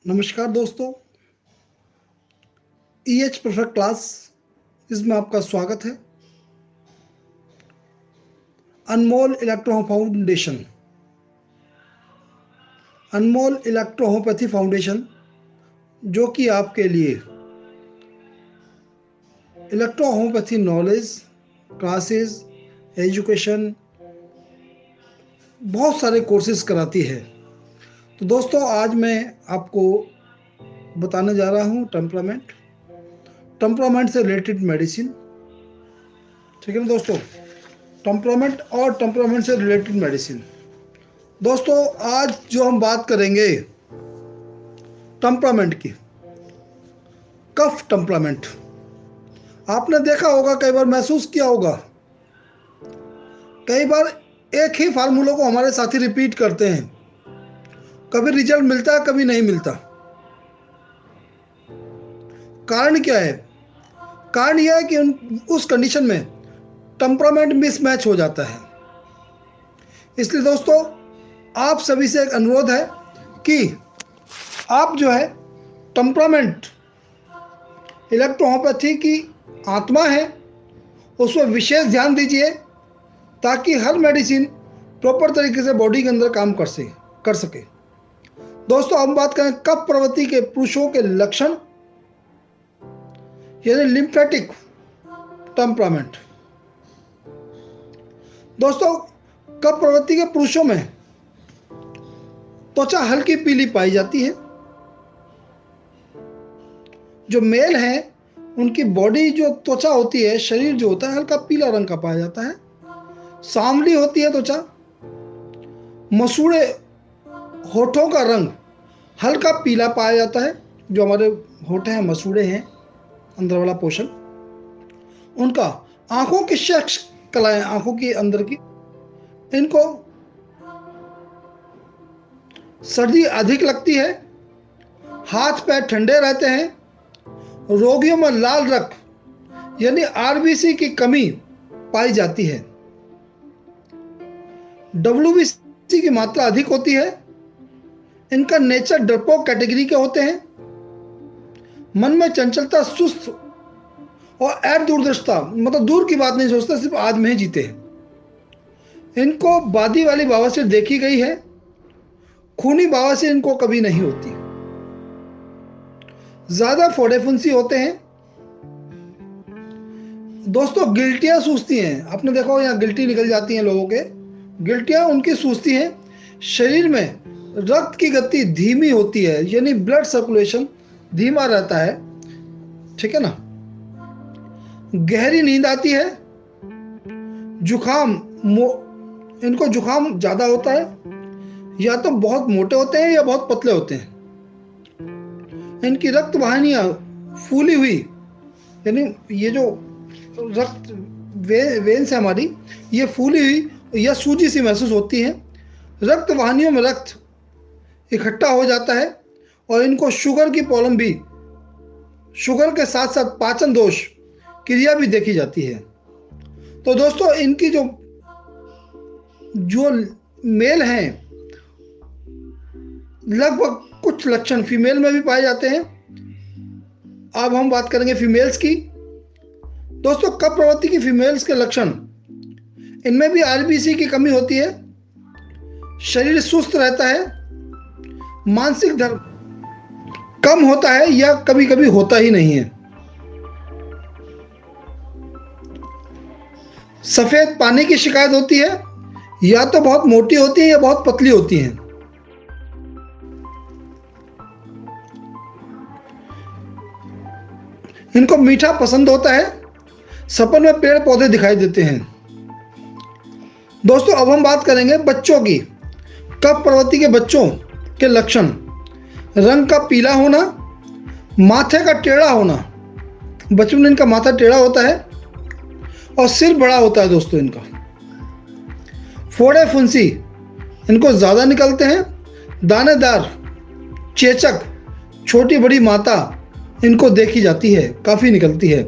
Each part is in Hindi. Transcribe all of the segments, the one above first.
नमस्कार दोस्तों, EH परफेक्ट क्लास इसमें आपका स्वागत है। अनमोल इलेक्ट्रो फाउंडेशन, अनमोल इलेक्ट्रो होम्योपैथी फाउंडेशन जो कि आपके लिए electro homeopathy knowledge, classes, education, बहुत सारे कोर्सेज कराती है। तो दोस्तों, आज मैं आपको बताने जा रहा हूँ टेम्परामेंट से रिलेटेड मेडिसिन। ठीक है ना दोस्तों, टेम्परामेंट से रिलेटेड मेडिसिन। दोस्तों, आज जो हम बात करेंगे टेम्परामेंट की, कफ टेम्परामेंट। आपने देखा होगा, कई बार महसूस किया होगा, कई बार एक ही फार्मूला को हमारे साथी रिपीट करते हैं, कभी रिजल्ट मिलता है, कभी नहीं मिलता। कारण क्या है? कारण यह है कि उस कंडीशन में टेम्परामेंट मिसमैच हो जाता है। इसलिए दोस्तों, आप सभी से एक अनुरोध है कि आप जो है टेम्परामेंट इलेक्ट्रो होम्योपैथी की आत्मा है, उस पर विशेष ध्यान दीजिए ताकि हर मेडिसिन प्रॉपर तरीके से बॉडी के अंदर काम कर सके। दोस्तों, हम बात करें कफ प्रवृत्ति के पुरुषों के लक्षण, यानी लिम्फेटिक टेम्परामेंट। दोस्तों, कफ प्रवृत्ति के पुरुषों में त्वचा हल्की पीली पाई जाती है। जो मेल है, उनकी बॉडी जो त्वचा होती है, शरीर जो होता है, हल्का पीला रंग का पाया जाता है। सांवली होती है त्वचा। मसूड़े होठों का रंग हल्का पीला पाया जाता है। जो हमारे होठ हैं, मसूड़े हैं, अंदर वाला पोर्शन उनका। आंखों की शेक्स कलाएं, आंखों की अंदर की, इनको सर्दी अधिक लगती है। हाथ पैर ठंडे रहते हैं। रोगियों में लाल रक्त यानी आरबीसी की कमी पाई जाती है। डब्ल्यूबीसी की मात्रा अधिक होती है। इनका नेचर डरपोक कैटेगरी के होते हैं। मन में चंचलता, सुस्त और दूरदर्शिता, मतलब दूर की बात नहीं सोचते, सिर्फ आज में ही जीते हैं। इनको बादी वाली बवासीर देखी गई है। खूनी बवासीर इनको कभी नहीं होती। ज्यादा फोड़े फुंसी होते हैं। दोस्तों, गिल्टियां सूजती हैं। आपने देखा हो, यहाँ गिल्टी निकल जाती हैं लोगों के। गिल्टियां उनकी सूजती हैं। शरीर में रक्त की गति धीमी होती है, यानी ब्लड सर्कुलेशन धीमा रहता है। ठीक है ना। गहरी नींद आती है। जुखाम, इनको जुखाम ज्यादा होता है। या तो बहुत मोटे होते हैं या बहुत पतले होते हैं। इनकी रक्त वाहिनियां फूली हुई, यानी ये जो रक्त वेन्स है हमारी, ये फूली हुई या सूजी सी महसूस होती है। रक्त वाहिनियों में रक्त इकट्ठा हो जाता है। और इनको शुगर की प्रॉब्लम भी, शुगर के साथ साथ पाचन दोष क्रिया भी देखी जाती है। तो दोस्तों, इनकी जो मेल हैं, लगभग कुछ लक्षण फीमेल में भी पाए जाते हैं। अब हम बात करेंगे फीमेल्स की। दोस्तों, कफ प्रवृत्ति की फीमेल्स के लक्षण, इनमें भी आरबीसी की कमी होती है। शरीर सुस्त रहता है। मानसिक धर्म कम होता है या कभी कभी होता ही नहीं है। सफेद पानी की शिकायत होती है। या तो बहुत मोटी होती है या बहुत पतली होती हैं। इनको मीठा पसंद होता है। सपन में पेड़ पौधे दिखाई देते हैं। दोस्तों, अब हम बात करेंगे बच्चों की। कफ प्रवृत्ति के बच्चों के लक्षण, रंग का पीला होना, माथे का टेढ़ा होना। बचपन में इनका माथा टेढ़ा होता है और सिर बड़ा होता है। दोस्तों, इनका फोड़े फुंसी इनको ज़्यादा निकलते हैं। दानेदार, चेचक, छोटी बड़ी माता इनको देखी जाती है, काफ़ी निकलती है।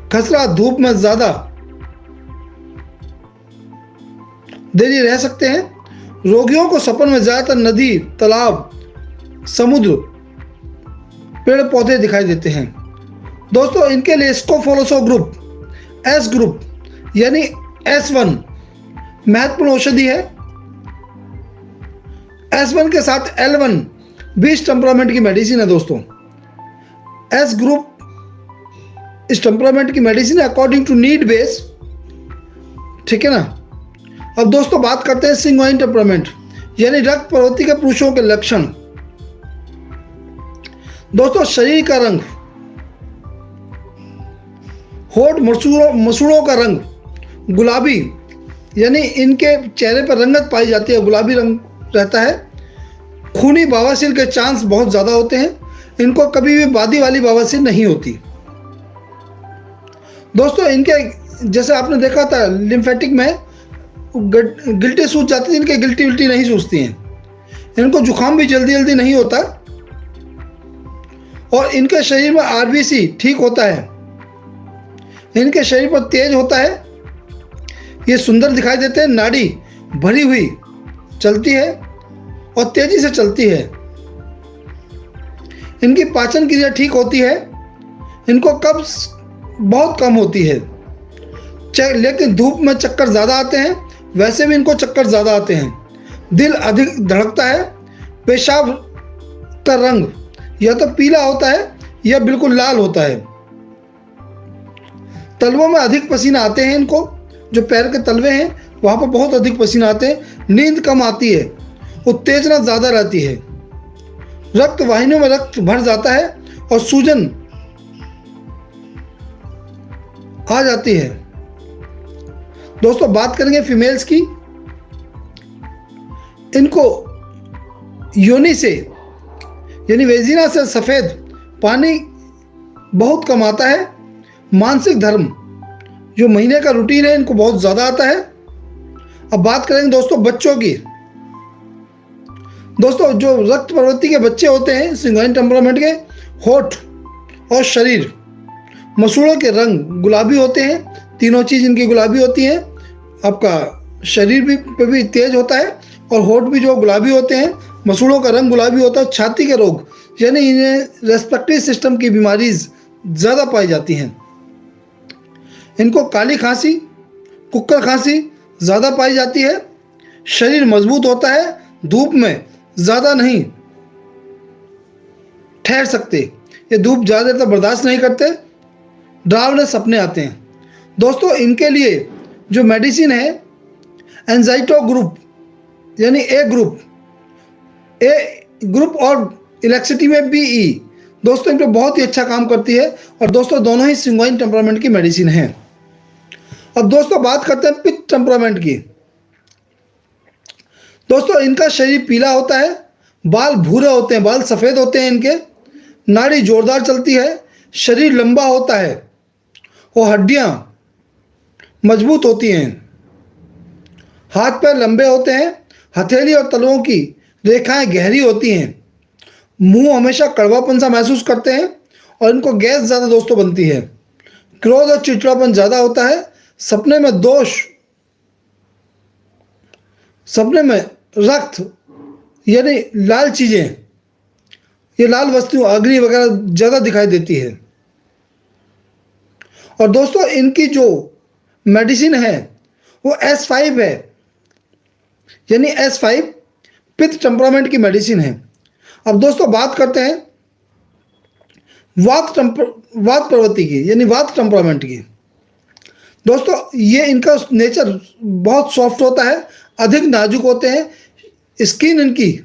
खसरा, धूप में ज़्यादा देरी रह सकते हैं। रोगियों को सपन में ज़्यादातर नदी, तालाब, समुद्र पेड़ पौधे दिखाई देते हैं। दोस्तों इनके लिए स्कोफोलोसो ग्रुप, एस ग्रुप यानी S1 महत्वपूर्ण औषधि है। S1 के साथ L1 भी इस टेम्परामेंट की मेडिसिन है। दोस्तों एस ग्रुप इस टेम्परामेंट की मेडिसिन है अकॉर्डिंग टू नीड बेस, ठीक है ना। अब दोस्तों बात करते हैं सिंगुआइन टेम्परामेंट यानी रक्त प्रवृत्ति के पुरुषों के लक्षण। दोस्तों शरीर का रंग, होठ मसूड़ों का रंग गुलाबी, यानी इनके चेहरे पर रंगत पाई जाती है, गुलाबी रंग रहता है। खूनी बवासीर के चांस बहुत ज़्यादा होते हैं। इनको कभी भी बादी वाली बवासीर नहीं होती। दोस्तों इनके जैसे आपने देखा था लिम्फेटिक में गिल्टी सूज जाती है, इनके गिल्टी विल्टी नहीं सूजती हैं। इनको जुकाम भी जल्दी जल्दी नहीं होता और इनके शरीर में आरबीसी ठीक होता है। इनके शरीर पर तेज होता है, ये सुंदर दिखाई देते हैं। नाड़ी भरी हुई चलती है और तेजी से चलती है। इनकी पाचन क्रिया ठीक होती है। इनको कब्ज बहुत कम होती है। लेकिन धूप में चक्कर ज़्यादा आते हैं, वैसे भी इनको चक्कर ज़्यादा आते हैं। दिल अधिक धड़कता है। पेशाब का रंग या तो पीला होता है या बिल्कुल लाल होता है। तलवों में अधिक पसीना आते हैं। इनको जो पैर के तलवे हैं वहाँ पर बहुत अधिक पसीना आते हैं। नींद कम आती है, उत्तेजना ज़्यादा रहती है। रक्त वाहिनियों में रक्त भर जाता है और सूजन आ जाती है। दोस्तों बात करेंगे फीमेल्स की। इनको योनि से यानी वेजिना से सफ़ेद पानी बहुत कम आता है। मानसिक धर्म जो महीने का रूटीन है इनको बहुत ज़्यादा आता है। अब बात करेंगे दोस्तों बच्चों की। दोस्तों जो रक्त प्रवृत्ति के बच्चे होते हैं सिंगुआइन टेम्परामेंट के, होठ और शरीर मसूड़ों के रंग गुलाबी होते हैं। तीनों चीज़ इनकी गुलाबी होती हैं। आपका शरीर भी तेज होता है और होठ भी जो गुलाबी होते हैं, मसूड़ों का रंग गुलाबी होता है। छाती के रोग यानी इन्हें रेस्पिरेटरी सिस्टम की बीमारी ज़्यादा पाई जाती हैं। इनको काली खांसी, कुक्कर खांसी ज़्यादा पाई जाती है। शरीर मजबूत होता है। धूप में ज़्यादा नहीं ठहर सकते, ये धूप ज़्यादा देर तक बर्दाश्त नहीं करते। डरावने सपने आते हैं। दोस्तों इनके लिए जो मेडिसिन है एंजाइटो ग्रुप यानी ए ग्रुप और इलेक्ट्रिसिटी में BE, दोस्तों इन पर बहुत ही अच्छा काम करती है। और दोस्तों दोनों ही सिंगुआइन टेम्परामेंट की मेडिसिन है। अब दोस्तों बात करते हैं पित्त टेम्परामेंट की। दोस्तों इनका शरीर पीला होता है, बाल भूरे होते हैं, बाल सफ़ेद होते हैं इनके। नाड़ी जोरदार चलती है। शरीर लंबा होता है और हड्डियां मजबूत होती हैं। हाथ पैर लंबे होते हैं। हथेली और तलवों की रेखाएं गहरी होती हैं। मुंह हमेशा कड़वापन सा महसूस करते हैं और इनको गैस ज़्यादा दोस्तों बनती है। क्रोध और चिड़चिड़ापन ज़्यादा होता है। सपने में दोष, सपने में रक्त यानी लाल चीज़ें, ये लाल वस्तु अग्नि वगैरह ज़्यादा दिखाई देती है। और दोस्तों इनकी जो मेडिसिन है वो S5 है, यानी S5 पित्त टेम्परामेंट की मेडिसिन है। अब दोस्तों बात करते हैं वात प्रवृत्ति की यानी वात टेम्परामेंट की। दोस्तों ये इनका नेचर बहुत सॉफ्ट होता है, अधिक नाजुक होते हैं। स्किन इनकी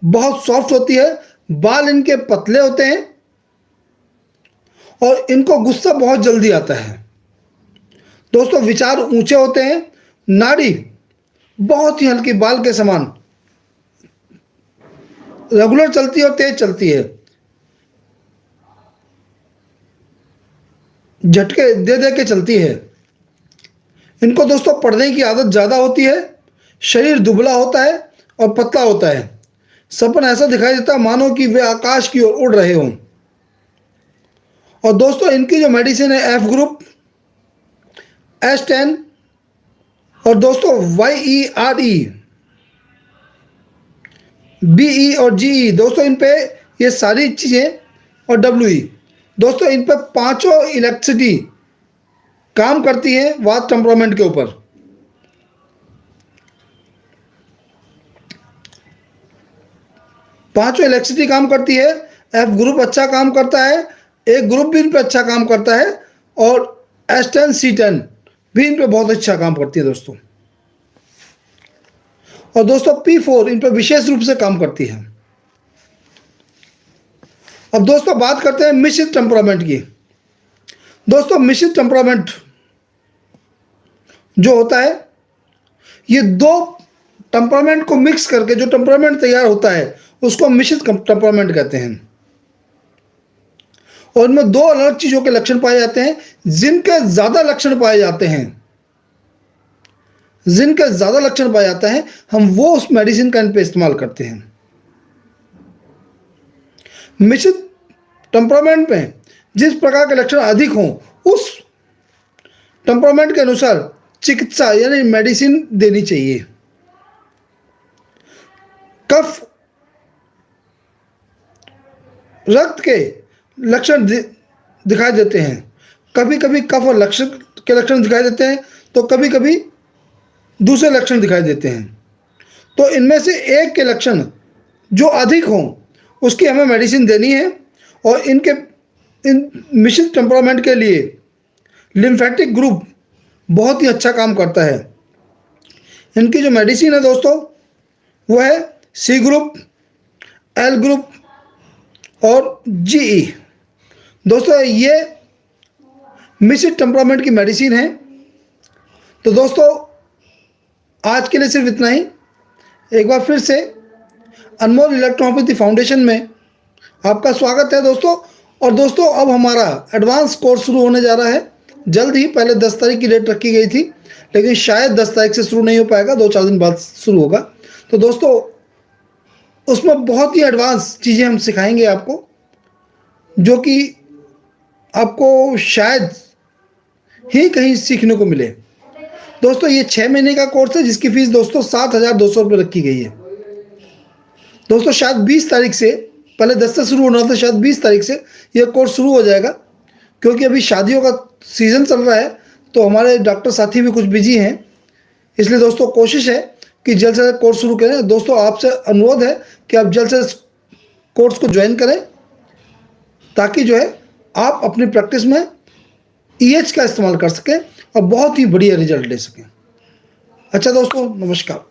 बहुत सॉफ्ट होती है। बाल इनके पतले होते हैं और इनको गुस्सा बहुत जल्दी आता है। दोस्तों विचार ऊंचे होते हैं। नाड़ी बहुत ही हल्की, बाल के समान रेगुलर चलती है और तेज चलती है। झटके दे दे के चलती है। इनको दोस्तों पढ़ने की आदत ज़्यादा होती है। शरीर दुबला होता है और पतला होता है। सपन ऐसा दिखाई देता है मानो कि वे आकाश की ओर उड़ रहे हों। और दोस्तों इनकी जो मेडिसिन है F ग्रुप, S10 और दोस्तों YERE, BE और GE, दोस्तों इन पे ये सारी चीज़ें और WE। दोस्तों इन पर पांचों इलेक्ट्रिसिटी काम करती है वात टेम्परामेंट के ऊपर। पांचों इलेक्ट्रिसिटी काम करती है। F ग्रुप अच्छा काम करता है, A ग्रुप भी इन पे अच्छा काम करता है, और S10 C10 भी इन पे बहुत अच्छा काम करती है दोस्तों। और दोस्तों P4 इन पे विशेष रूप से काम करती है। अब दोस्तों बात करते हैं मिश्रित टेम्परामेंट की। दोस्तों मिश्रित टेम्परामेंट जो होता है, ये दो टेम्परामेंट को मिक्स करके जो टेम्परामेंट तैयार होता है उसको मिश्रित टेम्परामेंट कहते हैं। और इनमें दो अलग चीजों के लक्षण पाए जाते हैं। जिनके ज्यादा लक्षण पाए जाते हैं, जिनके ज्यादा लक्षण पाया जाता है, हम वो उस मेडिसिन का इन पे इस्तेमाल करते हैं। मिश्रित टेम्परामेंट में जिस प्रकार के लक्षण अधिक हों, उस टेम्परामेंट के अनुसार चिकित्सा यानी मेडिसिन देनी चाहिए। कफ रक्त के लक्षण दिखाई देते हैं। कभी कभी कफ और लक्षण के लक्षण दिखाई देते हैं, तो कभी कभी दूसरे लक्षण दिखाई देते हैं। तो इनमें से एक के लक्षण जो अधिक हों उसकी हमें मेडिसिन देनी है। और इन मिश्रित टेम्परामेंट के लिए लिम्फेटिक ग्रुप बहुत ही अच्छा काम करता है। इनकी जो मेडिसिन है दोस्तों वो है C ग्रुप, L ग्रुप और GE। दोस्तों ये मिश्रित टेम्परामेंट की मेडिसिन है। तो दोस्तों आज के लिए सिर्फ इतना ही। एक बार फिर से अनमोल इलेक्ट्रोपैथी फाउंडेशन में आपका स्वागत है दोस्तों। और दोस्तों अब हमारा एडवांस कोर्स शुरू होने जा रहा है जल्द ही। पहले 10 तारीख की डेट रखी गई थी, लेकिन शायद 10 तारीख से शुरू नहीं हो पाएगा, 2-4 दिन बाद शुरू होगा। तो दोस्तों उसमें बहुत ही एडवांस चीज़ें हम सिखाएंगे आपको, जो कि आपको शायद ही कहीं सीखने को मिले। दोस्तों ये 6 महीने का कोर्स है जिसकी फीस दोस्तों 7,200 रुपये रखी गई है। दोस्तों शायद 20 तारीख से, पहले 10 से शुरू होना था, शायद 20 तारीख से यह कोर्स शुरू हो जाएगा, क्योंकि अभी शादियों का सीज़न चल रहा है, तो हमारे डॉक्टर साथी भी कुछ बिजी हैं। इसलिए दोस्तों कोशिश है कि जल्द से जल्द कोर्स शुरू करें। दोस्तों आपसे अनुरोध है कि आप जल्द से जल्द कोर्स को ज्वाइन करें, ताकि जो है आप अपनी प्रैक्टिस में EH का इस्तेमाल कर सकें और बहुत ही बढ़िया रिजल्ट ले सकें। अच्छा दोस्तों नमस्कार।